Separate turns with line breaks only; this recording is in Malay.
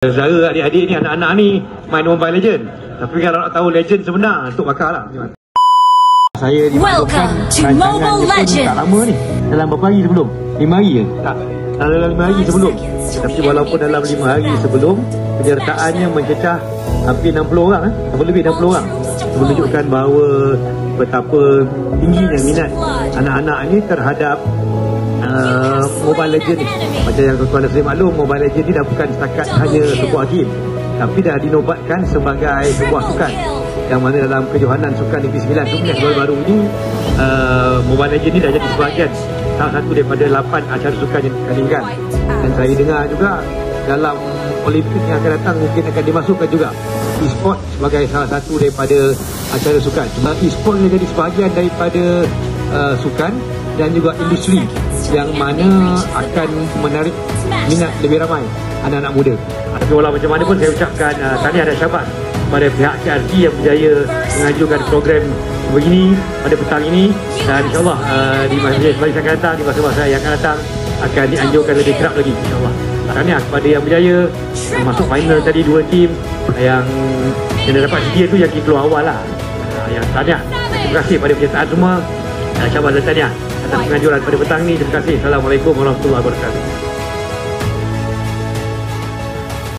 Saudara adik-adik ni, anak-anak ni main Mobile Legend. Tapi kalau nak tahu legend sebenar, untuk bakar lah. Saya dimasukkan rancangan Legend tak lama ni. Dalam berapa hari sebelum? 5 hari je? Tak. Dalam 5 hari sebelum. Tapi walaupun dalam 5 hari sebelum, penyertaannya mencecah hampir 60 orang. Lebih 60 orang. Menunjukkan bahawa betapa tingginya minat anak-anak ni terhadap Mobile Legend ni. Macam yang tuan-tuan dah maklum, Mobile Legend ni dah bukan setakat hanya sebuah game, tapi dah dinobatkan sebagai sebuah sukan, yang mana dalam kejohanan sukan Negeri Sembilan Sumnes baru-baru ini, Mobile Legend ni dah jadi sebahagian salah satu daripada 8 acara sukan yang ditandingkan. Dan saya dengar juga dalam Olimpik yang akan datang mungkin akan dimasukkan juga e-sport sebagai salah satu daripada acara sukan. Cuma e-sport ni jadi sebahagian daripada sukan dan juga industri yang mana akan menarik minat lebih ramai anak-anak muda. Tapi walau macam mana pun saya ucapkan tahniah dan syabas pada pihak KRT yang berjaya mengajukan program begini pada petang ini, dan insyaAllah di masa yang akan datang, di masa-masa yang akan datang akan dianjurkan lebih kerap lagi, insyaAllah. Tahniah kepada yang berjaya masuk final tadi, 2 tim yang dah dapat sedia tu yang keluar awal lah. Yang tahniah, terima kasih pada penyertaan semua. Syabas dan tahniah atas penganjuran pada petang ni. Terima kasih. Assalamualaikum warahmatullahi wabarakatuh.